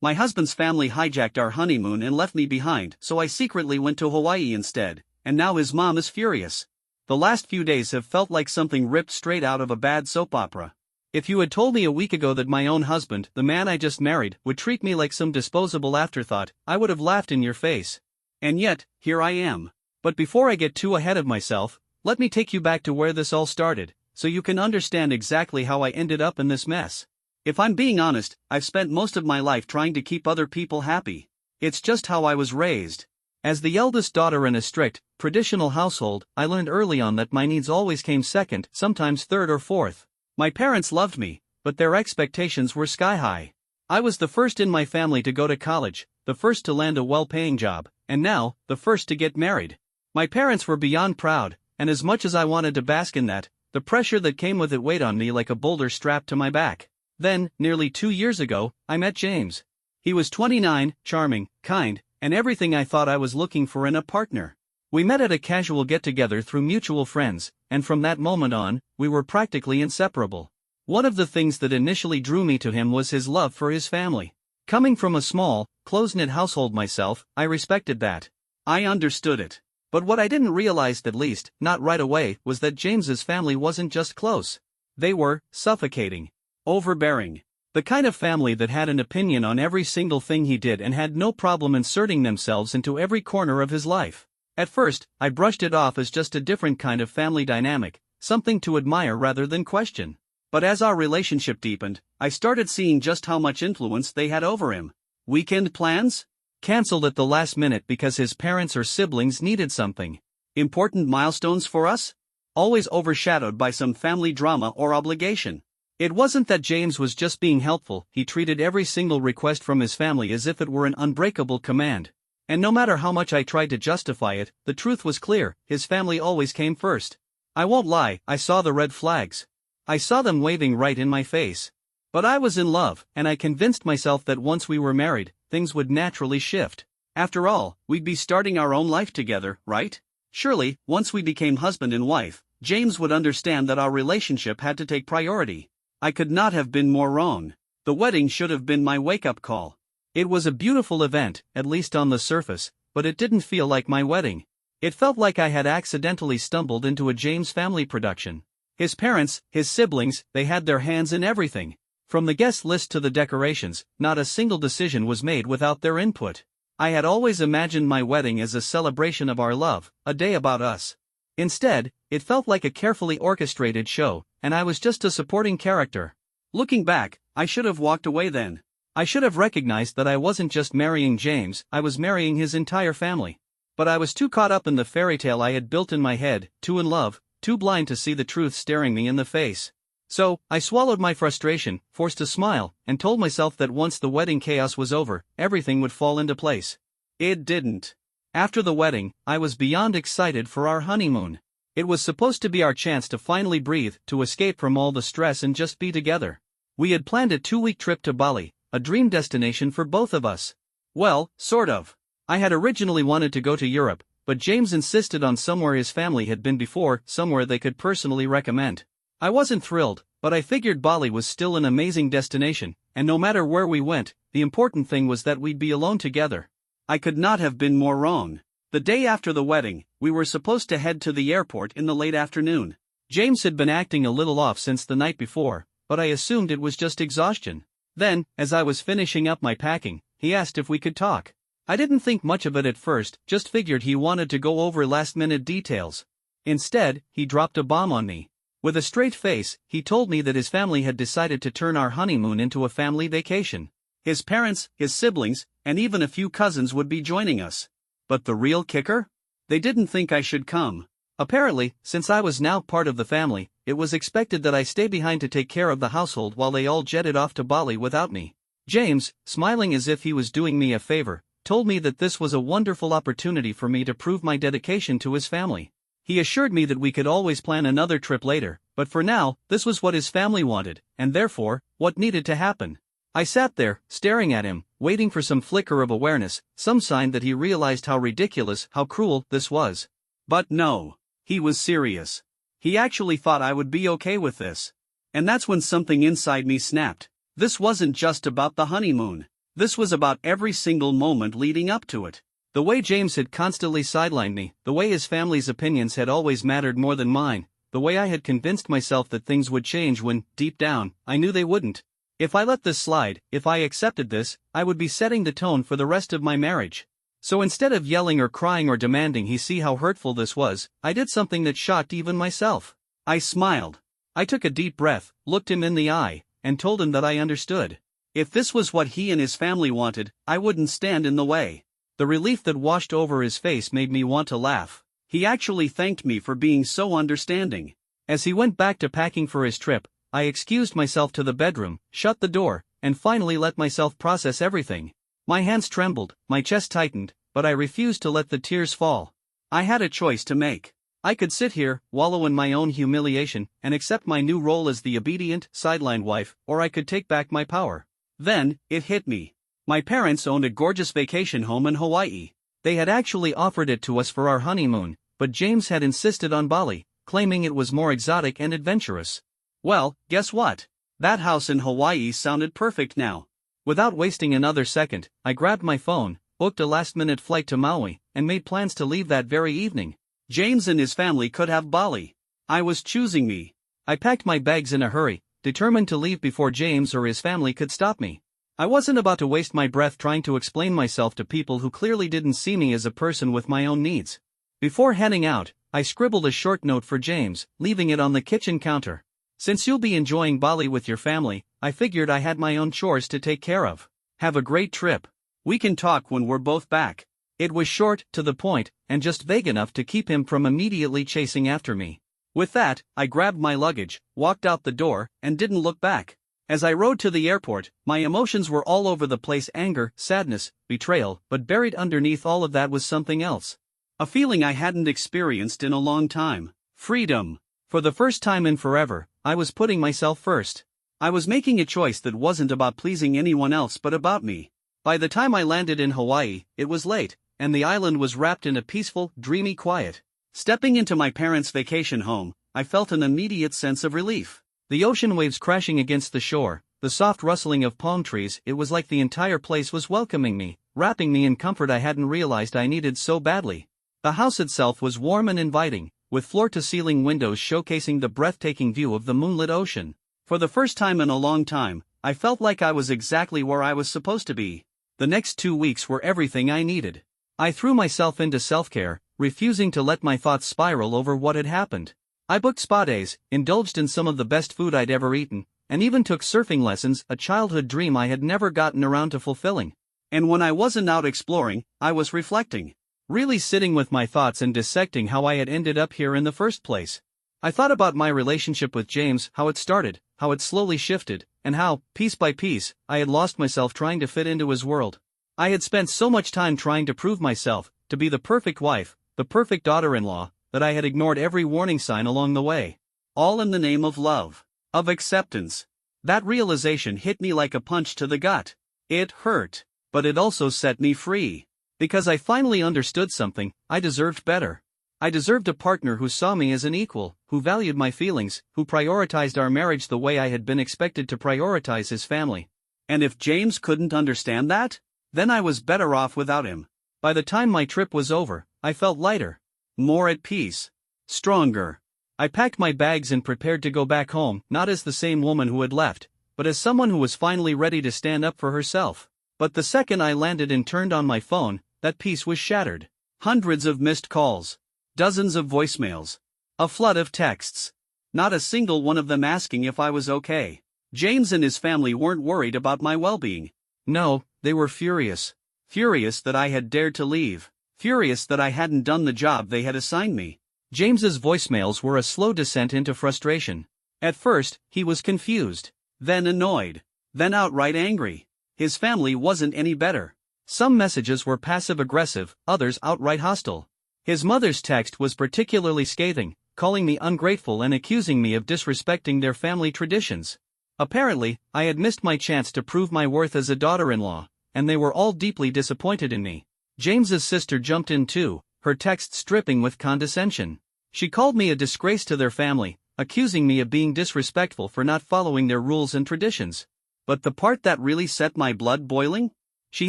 My husband's family hijacked our honeymoon and left me behind, so I secretly went to Hawaii instead, and now his mom is furious. The last few days have felt like something ripped straight out of a bad soap opera. If you had told me a week ago that my own husband, the man I just married, would treat me like some disposable afterthought, I would have laughed in your face. And yet, here I am. But before I get too ahead of myself, let me take you back to where this all started, so you can understand exactly how I ended up in this mess. If I'm being honest, I've spent most of my life trying to keep other people happy. It's just how I was raised. As the eldest daughter in a strict, traditional household, I learned early on that my needs always came second, sometimes third or fourth. My parents loved me, but their expectations were sky high. I was the first in my family to go to college, the first to land a well-paying job, and now, the first to get married. My parents were beyond proud, and as much as I wanted to bask in that, the pressure that came with it weighed on me like a boulder strapped to my back. Then, nearly 2 years ago, I met James. He was 29, charming, kind, and everything I thought I was looking for in a partner. We met at a casual get-together through mutual friends, and from that moment on, we were practically inseparable. One of the things that initially drew me to him was his love for his family. Coming from a small, close-knit household myself, I respected that. I understood it. But what I didn't realize, at least, not right away, was that James's family wasn't just close. They were suffocating. Overbearing. The kind of family that had an opinion on every single thing he did and had no problem inserting themselves into every corner of his life. At first, I brushed it off as just a different kind of family dynamic, something to admire rather than question. But as our relationship deepened, I started seeing just how much influence they had over him. Weekend plans? Cancelled at the last minute because his parents or siblings needed something. Important milestones for us? Always overshadowed by some family drama or obligation. It wasn't that James was just being helpful, he treated every single request from his family as if it were an unbreakable command. And no matter how much I tried to justify it, the truth was clear, his family always came first. I won't lie, I saw the red flags. I saw them waving right in my face. But I was in love, and I convinced myself that once we were married, things would naturally shift. After all, we'd be starting our own life together, right? Surely, once we became husband and wife, James would understand that our relationship had to take priority. I could not have been more wrong. The wedding should have been my wake-up call. It was a beautiful event, at least on the surface, but it didn't feel like my wedding. It felt like I had accidentally stumbled into a James family production. His parents, his siblings, they had their hands in everything. From the guest list to the decorations, not a single decision was made without their input. I had always imagined my wedding as a celebration of our love, a day about us. Instead, it felt like a carefully orchestrated show, and I was just a supporting character. Looking back, I should have walked away then. I should have recognized that I wasn't just marrying James, I was marrying his entire family. But I was too caught up in the fairy tale I had built in my head, too in love, too blind to see the truth staring me in the face. So, I swallowed my frustration, forced a smile, and told myself that once the wedding chaos was over, everything would fall into place. It didn't. After the wedding, I was beyond excited for our honeymoon. It was supposed to be our chance to finally breathe, to escape from all the stress and just be together. We had planned a 2-week trip to Bali, a dream destination for both of us. Well, sort of. I had originally wanted to go to Europe, but James insisted on somewhere his family had been before, somewhere they could personally recommend. I wasn't thrilled, but I figured Bali was still an amazing destination, and no matter where we went, the important thing was that we'd be alone together. I could not have been more wrong. The day after the wedding, we were supposed to head to the airport in the late afternoon. James had been acting a little off since the night before, but I assumed it was just exhaustion. Then, as I was finishing up my packing, he asked if we could talk. I didn't think much of it at first, just figured he wanted to go over last-minute details. Instead, he dropped a bomb on me. With a straight face, he told me that his family had decided to turn our honeymoon into a family vacation. His parents, his siblings, and even a few cousins would be joining us. But the real kicker? They didn't think I should come. Apparently, since I was now part of the family, it was expected that I stay behind to take care of the household while they all jetted off to Bali without me. James, smiling as if he was doing me a favor, told me that this was a wonderful opportunity for me to prove my dedication to his family. He assured me that we could always plan another trip later, but for now, this was what his family wanted, and therefore, what needed to happen. I sat there, staring at him, waiting for some flicker of awareness, some sign that he realized how ridiculous, how cruel, this was. But no. He was serious. He actually thought I would be okay with this. And that's when something inside me snapped. This wasn't just about the honeymoon. This was about every single moment leading up to it. The way James had constantly sidelined me, the way his family's opinions had always mattered more than mine, the way I had convinced myself that things would change when, deep down, I knew they wouldn't. If I let this slide, if I accepted this, I would be setting the tone for the rest of my marriage. So instead of yelling or crying or demanding he see how hurtful this was, I did something that shocked even myself. I smiled. I took a deep breath, looked him in the eye, and told him that I understood. If this was what he and his family wanted, I wouldn't stand in the way. The relief that washed over his face made me want to laugh. He actually thanked me for being so understanding. As he went back to packing for his trip, I excused myself to the bedroom, shut the door, and finally let myself process everything. My hands trembled, my chest tightened, but I refused to let the tears fall. I had a choice to make. I could sit here, wallow in my own humiliation, and accept my new role as the obedient, sidelined wife, or I could take back my power. Then, it hit me. My parents owned a gorgeous vacation home in Hawaii. They had actually offered it to us for our honeymoon, but James had insisted on Bali, claiming it was more exotic and adventurous. Well, guess what? That house in Hawaii sounded perfect now. Without wasting another second, I grabbed my phone, booked a last-minute flight to Maui, and made plans to leave that very evening. James and his family could have Bali. I was choosing me. I packed my bags in a hurry, determined to leave before James or his family could stop me. I wasn't about to waste my breath trying to explain myself to people who clearly didn't see me as a person with my own needs. Before heading out, I scribbled a short note for James, leaving it on the kitchen counter. Since you'll be enjoying Bali with your family, I figured I had my own chores to take care of. Have a great trip. We can talk when we're both back. It was short, to the point, and just vague enough to keep him from immediately chasing after me. With that, I grabbed my luggage, walked out the door, and didn't look back. As I rode to the airport, my emotions were all over the place: anger, sadness, betrayal, but buried underneath all of that was something else. A feeling I hadn't experienced in a long time. Freedom. For the first time in forever, I was putting myself first. I was making a choice that wasn't about pleasing anyone else but about me. By the time I landed in Hawaii, it was late, and the island was wrapped in a peaceful, dreamy quiet. Stepping into my parents' vacation home, I felt an immediate sense of relief. The ocean waves crashing against the shore, the soft rustling of palm trees, it was like the entire place was welcoming me, wrapping me in comfort I hadn't realized I needed so badly. The house itself was warm and inviting, with floor-to-ceiling windows showcasing the breathtaking view of the moonlit ocean. For the first time in a long time, I felt like I was exactly where I was supposed to be. The next 2 weeks were everything I needed. I threw myself into self-care, refusing to let my thoughts spiral over what had happened. I booked spa days, indulged in some of the best food I'd ever eaten, and even took surfing lessons, a childhood dream I had never gotten around to fulfilling. And when I wasn't out exploring, I was reflecting. Really sitting with my thoughts and dissecting how I had ended up here in the first place. I thought about my relationship with James, how it started, how it slowly shifted, and how, piece by piece, I had lost myself trying to fit into his world. I had spent so much time trying to prove myself, to be the perfect wife, the perfect daughter-in-law, that I had ignored every warning sign along the way. All in the name of love. Of acceptance. That realization hit me like a punch to the gut. It hurt, but it also set me free. Because I finally understood something, I deserved better. I deserved a partner who saw me as an equal, who valued my feelings, who prioritized our marriage the way I had been expected to prioritize his family. And if James couldn't understand that, then I was better off without him. By the time my trip was over, I felt lighter. More at peace. Stronger. I packed my bags and prepared to go back home, not as the same woman who had left, but as someone who was finally ready to stand up for herself. But the second I landed and turned on my phone, that peace was shattered. Hundreds of missed calls. Dozens of voicemails. A flood of texts. Not a single one of them asking if I was okay. James and his family weren't worried about my well-being. No, they were furious. Furious that I had dared to leave. Furious that I hadn't done the job they had assigned me. James's voicemails were a slow descent into frustration. At first, he was confused. Then annoyed. Then outright angry. His family wasn't any better. Some messages were passive-aggressive, others outright hostile. His mother's text was particularly scathing, calling me ungrateful and accusing me of disrespecting their family traditions. Apparently, I had missed my chance to prove my worth as a daughter-in-law, and they were all deeply disappointed in me. James's sister jumped in too, her texts dripping with condescension. She called me a disgrace to their family, accusing me of being disrespectful for not following their rules and traditions. But the part that really set my blood boiling? She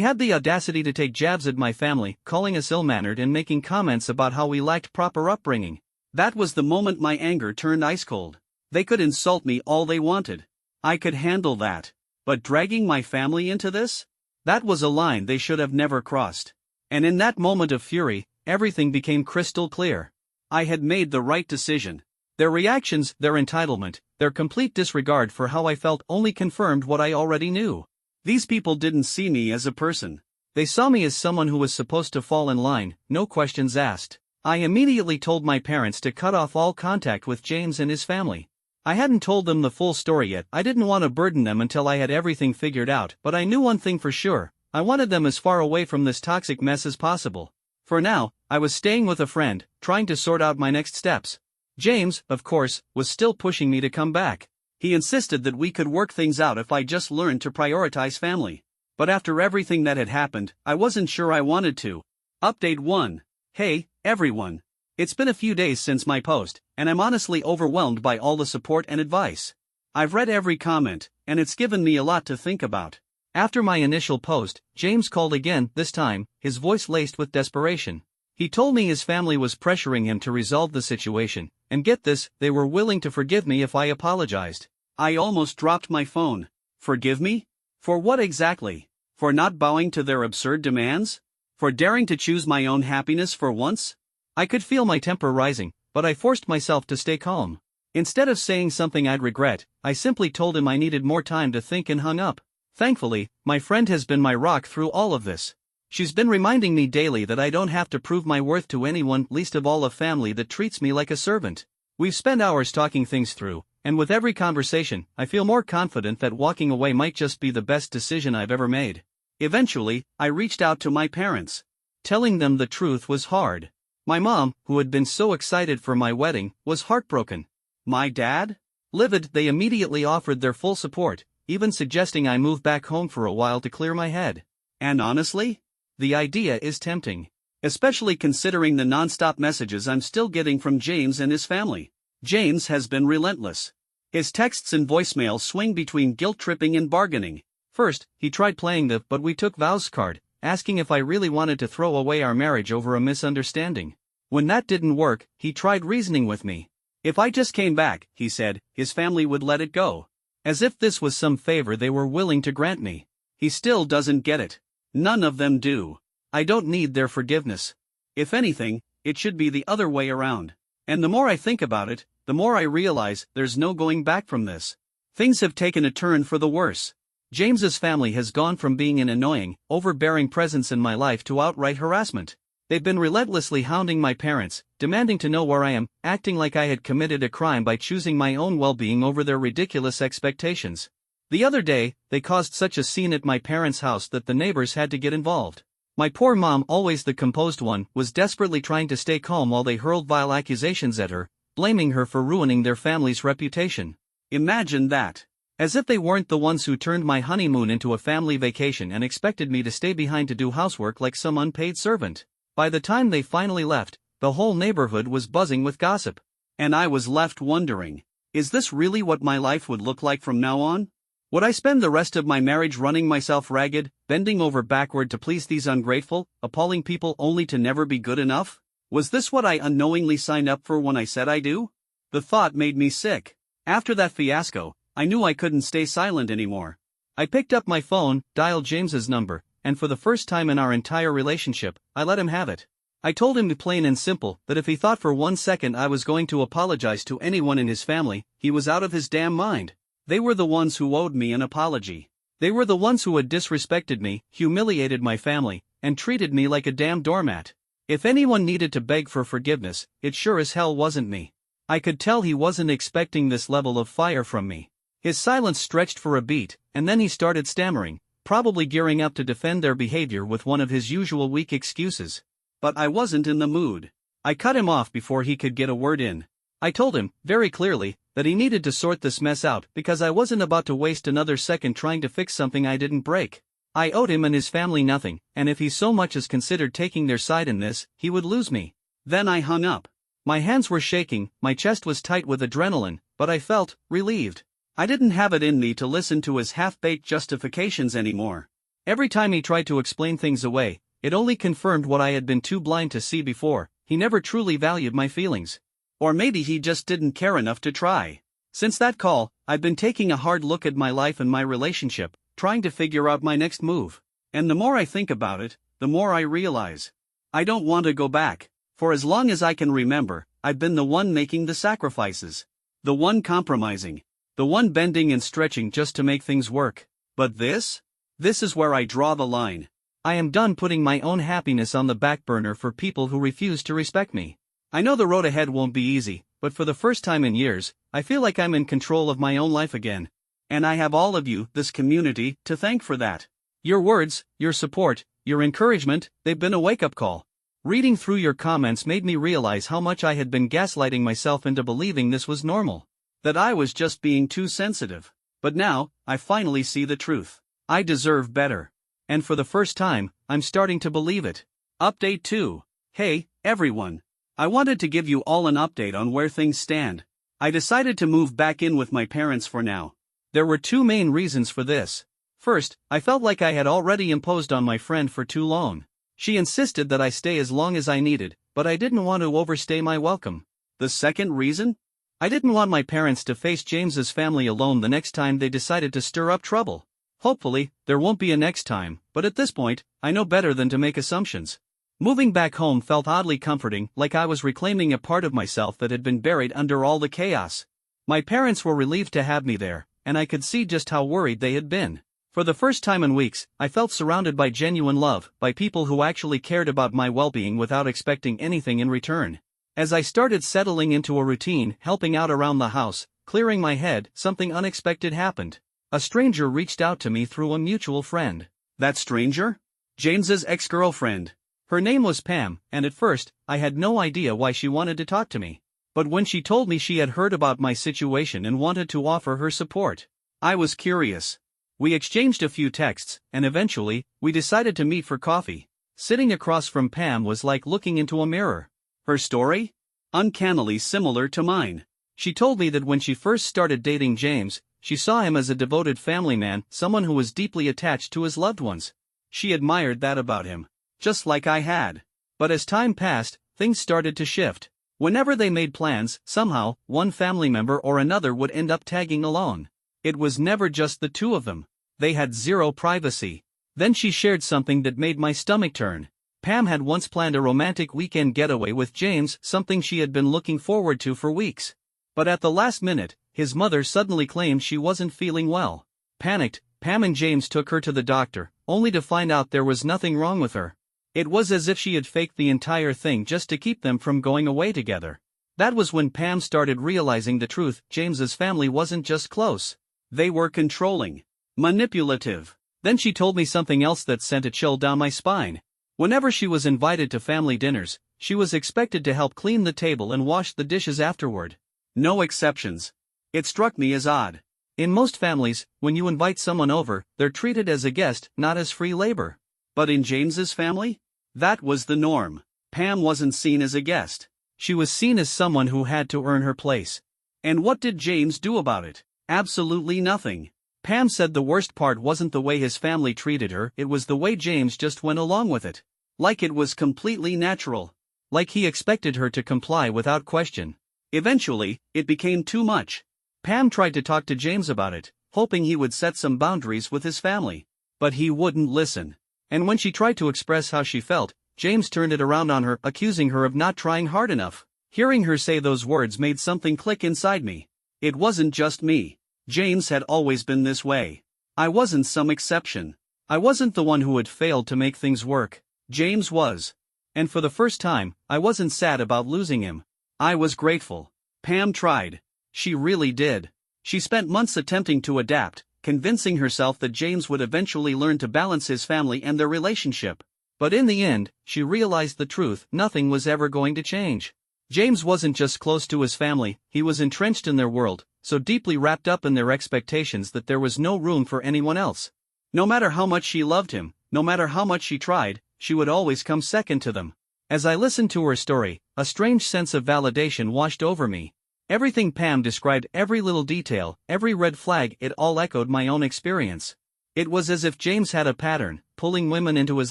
had the audacity to take jabs at my family, calling us ill-mannered and making comments about how we lacked proper upbringing. That was the moment my anger turned ice cold. They could insult me all they wanted. I could handle that. But dragging my family into this? That was a line they should have never crossed. And in that moment of fury, everything became crystal clear. I had made the right decision. Their reactions, their entitlement, their complete disregard for how I felt only confirmed what I already knew. These people didn't see me as a person. They saw me as someone who was supposed to fall in line, no questions asked. I immediately told my parents to cut off all contact with James and his family. I hadn't told them the full story yet. I didn't want to burden them until I had everything figured out, but I knew one thing for sure. I wanted them as far away from this toxic mess as possible. For now, I was staying with a friend, trying to sort out my next steps. James, of course, was still pushing me to come back. He insisted that we could work things out if I just learned to prioritize family. But after everything that had happened, I wasn't sure I wanted to. Update 1. Hey, everyone. It's been a few days since my post, and I'm honestly overwhelmed by all the support and advice. I've read every comment, and it's given me a lot to think about. After my initial post, James called again, this time, his voice laced with desperation. He told me his family was pressuring him to resolve the situation, and get this, they were willing to forgive me if I apologized. I almost dropped my phone. Forgive me? For what exactly? For not bowing to their absurd demands? For daring to choose my own happiness for once? I could feel my temper rising, but I forced myself to stay calm. Instead of saying something I'd regret, I simply told him I needed more time to think and hung up. Thankfully, my friend has been my rock through all of this. She's been reminding me daily that I don't have to prove my worth to anyone, least of all a family that treats me like a servant. We've spent hours talking things through, and with every conversation, I feel more confident that walking away might just be the best decision I've ever made. Eventually, I reached out to my parents. Telling them the truth was hard. My mom, who had been so excited for my wedding, was heartbroken. My dad? Livid, they immediately offered their full support, even suggesting I move back home for a while to clear my head. And honestly, the idea is tempting. Especially considering the non-stop messages I'm still getting from James and his family. James has been relentless. His texts and voicemails swing between guilt-tripping and bargaining. First, he tried playing the "but we took vows" card, asking if I really wanted to throw away our marriage over a misunderstanding. When that didn't work, he tried reasoning with me. If I just came back, he said, his family would let it go. As if this was some favor they were willing to grant me. He still doesn't get it. None of them do. I don't need their forgiveness. If anything, it should be the other way around. And the more I think about it, the more I realize there's no going back from this. Things have taken a turn for the worse. James's family has gone from being an annoying, overbearing presence in my life to outright harassment. They've been relentlessly hounding my parents, demanding to know where I am, acting like I had committed a crime by choosing my own well-being over their ridiculous expectations. The other day, they caused such a scene at my parents' house that the neighbors had to get involved. My poor mom, always the composed one, was desperately trying to stay calm while they hurled vile accusations at her, blaming her for ruining their family's reputation. Imagine that. As if they weren't the ones who turned my honeymoon into a family vacation and expected me to stay behind to do housework like some unpaid servant. By the time they finally left, the whole neighborhood was buzzing with gossip. And I was left wondering, is this really what my life would look like from now on? Would I spend the rest of my marriage running myself ragged, bending over backward to please these ungrateful, appalling people only to never be good enough? Was this what I unknowingly signed up for when I said I do? The thought made me sick. After that fiasco, I knew I couldn't stay silent anymore. I picked up my phone, dialed James's number, and for the first time in our entire relationship, I let him have it. I told him plain and simple that if he thought for 1 second I was going to apologize to anyone in his family, he was out of his damn mind. They were the ones who owed me an apology. They were the ones who had disrespected me, humiliated my family, and treated me like a damn doormat. If anyone needed to beg for forgiveness, it sure as hell wasn't me. I could tell he wasn't expecting this level of fire from me. His silence stretched for a beat, and then he started stammering, probably gearing up to defend their behavior with one of his usual weak excuses. But I wasn't in the mood. I cut him off before he could get a word in. I told him, very clearly, that he needed to sort this mess out because I wasn't about to waste another second trying to fix something I didn't break. I owed him and his family nothing, and if he so much as considered taking their side in this, he would lose me. Then I hung up. My hands were shaking, my chest was tight with adrenaline, but I felt relieved. I didn't have it in me to listen to his half-baked justifications anymore. Every time he tried to explain things away, it only confirmed what I had been too blind to see before. He never truly valued my feelings. Or maybe he just didn't care enough to try. Since that call, I've been taking a hard look at my life and my relationship, trying to figure out my next move. And the more I think about it, the more I realize I don't want to go back. For as long as I can remember, I've been the one making the sacrifices. The one compromising. The one bending and stretching just to make things work. But this? This is where I draw the line. I am done putting my own happiness on the back burner for people who refuse to respect me. I know the road ahead won't be easy, but for the first time in years, I feel like I'm in control of my own life again. And I have all of you, this community, to thank for that. Your words, your support, your encouragement, they've been a wake-up call. Reading through your comments made me realize how much I had been gaslighting myself into believing this was normal. That I was just being too sensitive. But now, I finally see the truth. I deserve better. And for the first time, I'm starting to believe it. Update 2. Hey, everyone. I wanted to give you all an update on where things stand. I decided to move back in with my parents for now. There were two main reasons for this. First, I felt like I had already imposed on my friend for too long. She insisted that I stay as long as I needed, but I didn't want to overstay my welcome. The second reason? I didn't want my parents to face James's family alone the next time they decided to stir up trouble. Hopefully, there won't be a next time, but at this point, I know better than to make assumptions. Moving back home felt oddly comforting, like I was reclaiming a part of myself that had been buried under all the chaos. My parents were relieved to have me there, and I could see just how worried they had been. For the first time in weeks, I felt surrounded by genuine love, by people who actually cared about my well-being without expecting anything in return. As I started settling into a routine, helping out around the house, clearing my head, something unexpected happened. A stranger reached out to me through a mutual friend. That stranger? James's ex-girlfriend. Her name was Pam, and at first, I had no idea why she wanted to talk to me. But when she told me she had heard about my situation and wanted to offer her support, I was curious. We exchanged a few texts, and eventually, we decided to meet for coffee. Sitting across from Pam was like looking into a mirror. Her story? Uncannily similar to mine. She told me that when she first started dating James, she saw him as a devoted family man, someone who was deeply attached to his loved ones. She admired that about him. Just like I had. But as time passed, things started to shift. Whenever they made plans, somehow, one family member or another would end up tagging along. It was never just the two of them. They had zero privacy. Then she shared something that made my stomach turn. Pam had once planned a romantic weekend getaway with James, something she had been looking forward to for weeks. But at the last minute, his mother suddenly claimed she wasn't feeling well. Panicked, Pam and James took her to the doctor, only to find out there was nothing wrong with her. It was as if she had faked the entire thing just to keep them from going away together. That was when Pam started realizing the truth. James's family wasn't just close. They were controlling. Manipulative. Then she told me something else that sent a chill down my spine. Whenever she was invited to family dinners, she was expected to help clean the table and wash the dishes afterward. No exceptions. It struck me as odd. In most families, when you invite someone over, they're treated as a guest, not as free labor. But in James's family? That was the norm. Pam wasn't seen as a guest. She was seen as someone who had to earn her place. And what did James do about it? Absolutely nothing. Pam said the worst part wasn't the way his family treated her, it was the way James just went along with it. Like it was completely natural. Like he expected her to comply without question. Eventually, it became too much. Pam tried to talk to James about it, hoping he would set some boundaries with his family. But he wouldn't listen. And when she tried to express how she felt, James turned it around on her, accusing her of not trying hard enough. Hearing her say those words made something click inside me. It wasn't just me. James had always been this way. I wasn't some exception. I wasn't the one who had failed to make things work. James was. And for the first time, I wasn't sad about losing him. I was grateful. Pam tried. She really did. She spent months attempting to adapt, convincing herself that James would eventually learn to balance his family and their relationship. But in the end, she realized the truth: nothing was ever going to change. James wasn't just close to his family, he was entrenched in their world, so deeply wrapped up in their expectations that there was no room for anyone else. No matter how much she loved him, no matter how much she tried, she would always come second to them. As I listened to her story, a strange sense of validation washed over me. Everything Pam described, every little detail, every red flag, it all echoed my own experience. It was as if James had a pattern, pulling women into his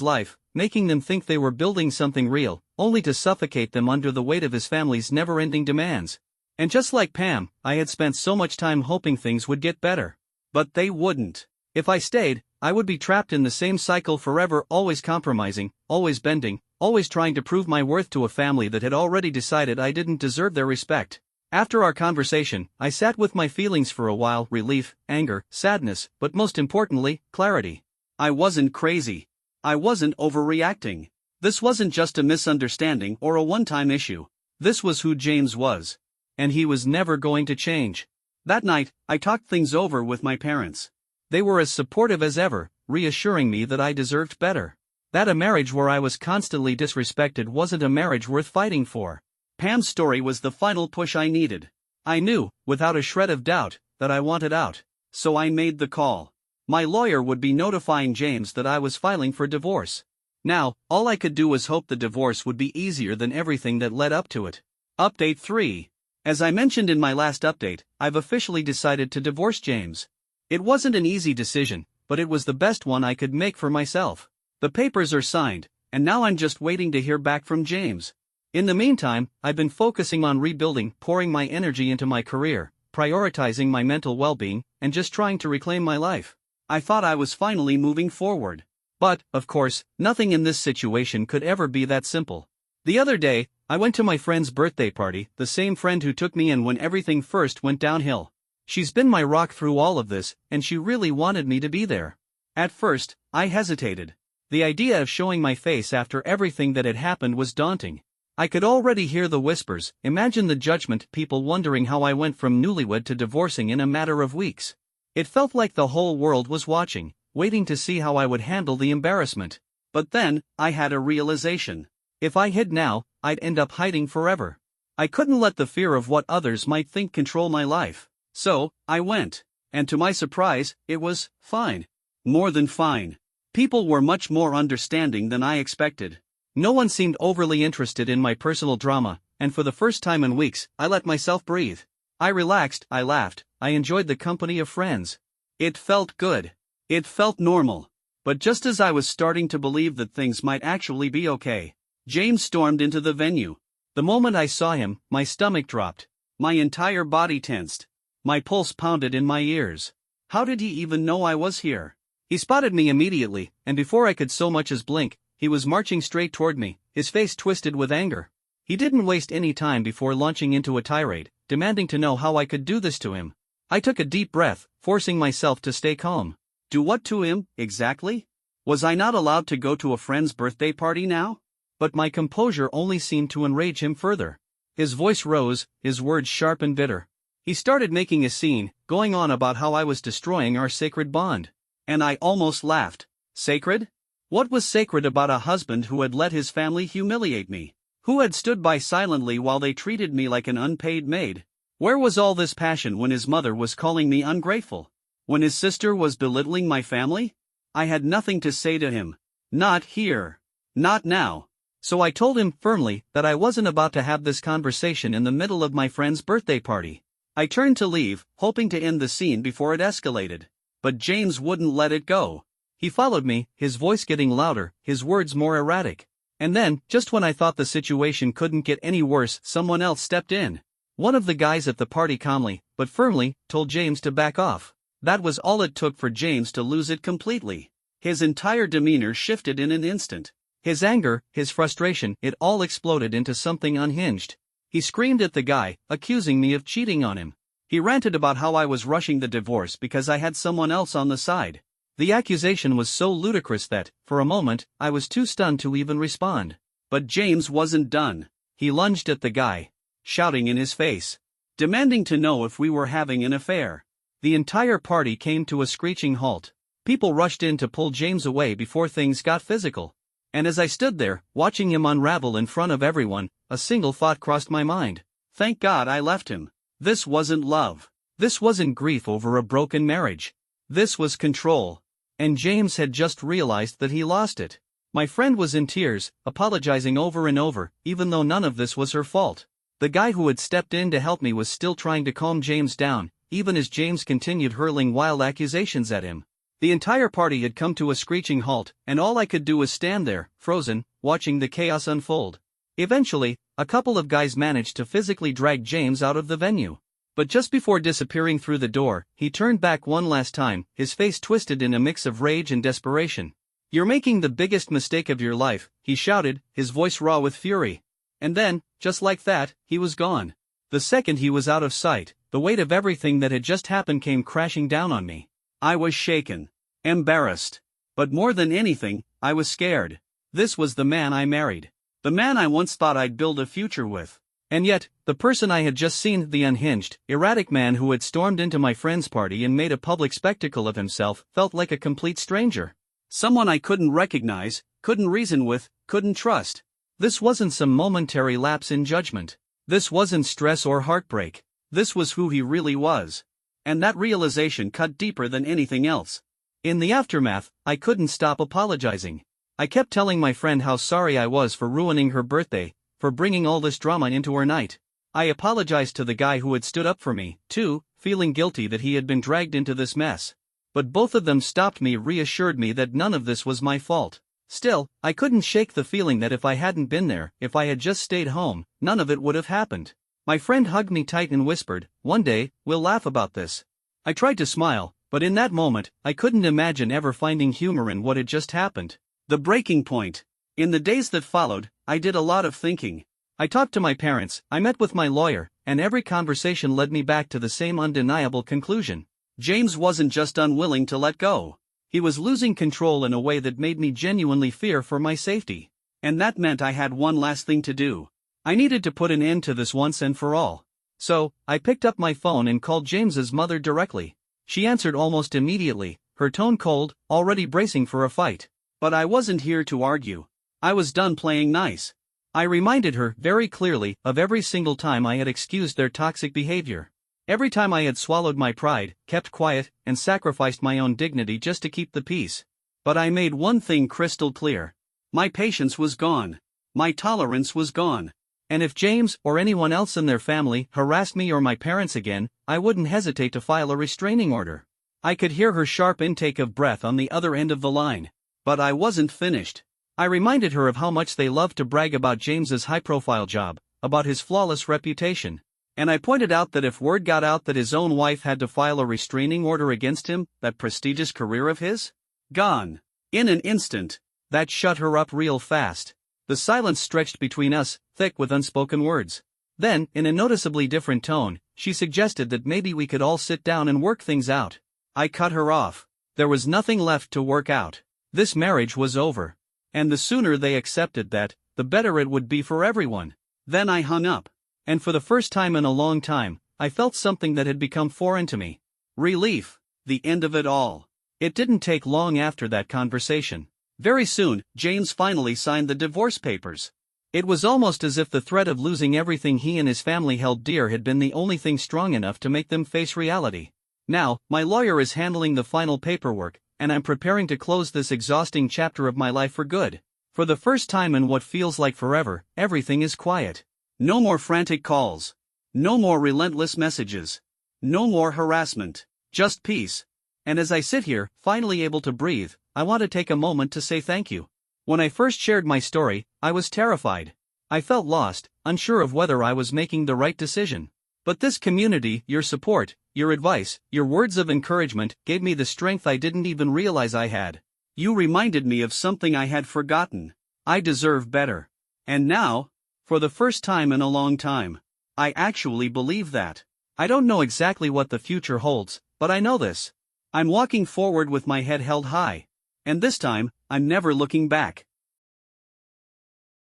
life, making them think they were building something real, only to suffocate them under the weight of his family's never-ending demands. And just like Pam, I had spent so much time hoping things would get better. But they wouldn't. If I stayed, I would be trapped in the same cycle forever, always compromising, always bending, always trying to prove my worth to a family that had already decided I didn't deserve their respect. After our conversation, I sat with my feelings for a while: relief, anger, sadness, but most importantly, clarity. I wasn't crazy. I wasn't overreacting. This wasn't just a misunderstanding or a one-time issue. This was who James was. And he was never going to change. That night, I talked things over with my parents. They were as supportive as ever, reassuring me that I deserved better. That a marriage where I was constantly disrespected wasn't a marriage worth fighting for. Pam's story was the final push I needed. I knew, without a shred of doubt, that I wanted out. So I made the call. My lawyer would be notifying James that I was filing for divorce. Now, all I could do was hope the divorce would be easier than everything that led up to it. Update 3. As I mentioned in my last update, I've officially decided to divorce James. It wasn't an easy decision, but it was the best one I could make for myself. The papers are signed, and now I'm just waiting to hear back from James. In the meantime, I've been focusing on rebuilding, pouring my energy into my career, prioritizing my mental well-being, and just trying to reclaim my life. I thought I was finally moving forward. But, of course, nothing in this situation could ever be that simple. The other day, I went to my friend's birthday party, the same friend who took me in when everything first went downhill. She's been my rock through all of this, and she really wanted me to be there. At first, I hesitated. The idea of showing my face after everything that had happened was daunting. I could already hear the whispers, imagine the judgment, people wondering how I went from newlywed to divorcing in a matter of weeks. It felt like the whole world was watching, waiting to see how I would handle the embarrassment. But then, I had a realization. If I hid now, I'd end up hiding forever. I couldn't let the fear of what others might think control my life. So, I went. And to my surprise, it was fine. More than fine. People were much more understanding than I expected. No one seemed overly interested in my personal drama, and for the first time in weeks, I let myself breathe. I relaxed, I laughed, I enjoyed the company of friends. It felt good. It felt normal. But just as I was starting to believe that things might actually be okay, James stormed into the venue. The moment I saw him, my stomach dropped. My entire body tensed. My pulse pounded in my ears. How did he even know I was here? He spotted me immediately, and before I could so much as blink, he was marching straight toward me, his face twisted with anger. He didn't waste any time before launching into a tirade, demanding to know how I could do this to him. I took a deep breath, forcing myself to stay calm. Do what to him, exactly? Was I not allowed to go to a friend's birthday party now? But my composure only seemed to enrage him further. His voice rose, his words sharp and bitter. He started making a scene, going on about how I was destroying our sacred bond. And I almost laughed. Sacred? What was sacred about a husband who had let his family humiliate me? Who had stood by silently while they treated me like an unpaid maid? Where was all this passion when his mother was calling me ungrateful? When his sister was belittling my family? I had nothing to say to him. Not here. Not now. So I told him firmly that I wasn't about to have this conversation in the middle of my friend's birthday party. I turned to leave, hoping to end the scene before it escalated. But James wouldn't let it go. He followed me, his voice getting louder, his words more erratic. And then, just when I thought the situation couldn't get any worse, someone else stepped in. One of the guys at the party calmly, but firmly, told James to back off. That was all it took for James to lose it completely. His entire demeanor shifted in an instant. His anger, his frustration, it all exploded into something unhinged. He screamed at the guy, accusing me of cheating on him. He ranted about how I was rushing the divorce because I had someone else on the side. The accusation was so ludicrous that, for a moment, I was too stunned to even respond. But James wasn't done. He lunged at the guy, shouting in his face, demanding to know if we were having an affair. The entire party came to a screeching halt. People rushed in to pull James away before things got physical. And as I stood there, watching him unravel in front of everyone, a single thought crossed my mind. Thank God I left him. This wasn't love. This wasn't grief over a broken marriage. This was control. And James had just realized that he lost it. My friend was in tears, apologizing over and over, even though none of this was her fault. The guy who had stepped in to help me was still trying to calm James down, even as James continued hurling wild accusations at him. The entire party had come to a screeching halt, and all I could do was stand there, frozen, watching the chaos unfold. Eventually, a couple of guys managed to physically drag James out of the venue. But just before disappearing through the door, he turned back one last time, his face twisted in a mix of rage and desperation. "You're making the biggest mistake of your life," he shouted, his voice raw with fury. And then, just like that, he was gone. The second he was out of sight, the weight of everything that had just happened came crashing down on me. I was shaken. Embarrassed. But more than anything, I was scared. This was the man I married. The man I once thought I'd build a future with. And yet, the person I had just seen, the unhinged, erratic man who had stormed into my friend's party and made a public spectacle of himself, felt like a complete stranger. Someone I couldn't recognize, couldn't reason with, couldn't trust. This wasn't some momentary lapse in judgment. This wasn't stress or heartbreak. This was who he really was. And that realization cut deeper than anything else. In the aftermath, I couldn't stop apologizing. I kept telling my friend how sorry I was for ruining her birthday, for bringing all this drama into her night. I apologized to the guy who had stood up for me, too, feeling guilty that he had been dragged into this mess. But both of them stopped me, reassured me that none of this was my fault. Still, I couldn't shake the feeling that if I hadn't been there, if I had just stayed home, none of it would have happened. My friend hugged me tight and whispered, "One day, we'll laugh about this." I tried to smile, but in that moment, I couldn't imagine ever finding humor in what had just happened. The breaking point. In the days that followed, I did a lot of thinking. I talked to my parents, I met with my lawyer, and every conversation led me back to the same undeniable conclusion. James wasn't just unwilling to let go. He was losing control in a way that made me genuinely fear for my safety. And that meant I had one last thing to do. I needed to put an end to this once and for all. So, I picked up my phone and called James's mother directly. She answered almost immediately, her tone cold, already bracing for a fight. But I wasn't here to argue. I was done playing nice. I reminded her very clearly of every single time I had excused their toxic behavior. Every time I had swallowed my pride, kept quiet, and sacrificed my own dignity just to keep the peace. But I made one thing crystal clear. My patience was gone. My tolerance was gone. And if James or anyone else in their family harassed me or my parents again, I wouldn't hesitate to file a restraining order. I could hear her sharp intake of breath on the other end of the line. But I wasn't finished. I reminded her of how much they loved to brag about James's high-profile job, about his flawless reputation. And I pointed out that if word got out that his own wife had to file a restraining order against him, that prestigious career of his? Gone. In an instant. That shut her up real fast. The silence stretched between us, thick with unspoken words. Then, in a noticeably different tone, she suggested that maybe we could all sit down and work things out. I cut her off. There was nothing left to work out. This marriage was over. And the sooner they accepted that, the better it would be for everyone. Then I hung up. And for the first time in a long time, I felt something that had become foreign to me. Relief. The end of it all. It didn't take long after that conversation. Very soon, James finally signed the divorce papers. It was almost as if the threat of losing everything he and his family held dear had been the only thing strong enough to make them face reality. Now, my lawyer is handling the final paperwork, and I'm preparing to close this exhausting chapter of my life for good. For the first time in what feels like forever, everything is quiet. No more frantic calls. No more relentless messages. No more harassment. Just peace. And as I sit here, finally able to breathe, I want to take a moment to say thank you. When I first shared my story, I was terrified. I felt lost, unsure of whether I was making the right decision. But this community, your support, your advice, your words of encouragement, gave me the strength I didn't even realize I had. You reminded me of something I had forgotten. I deserve better. And now, for the first time in a long time, I actually believe that. I don't know exactly what the future holds, but I know this. I'm walking forward with my head held high. And this time, I'm never looking back.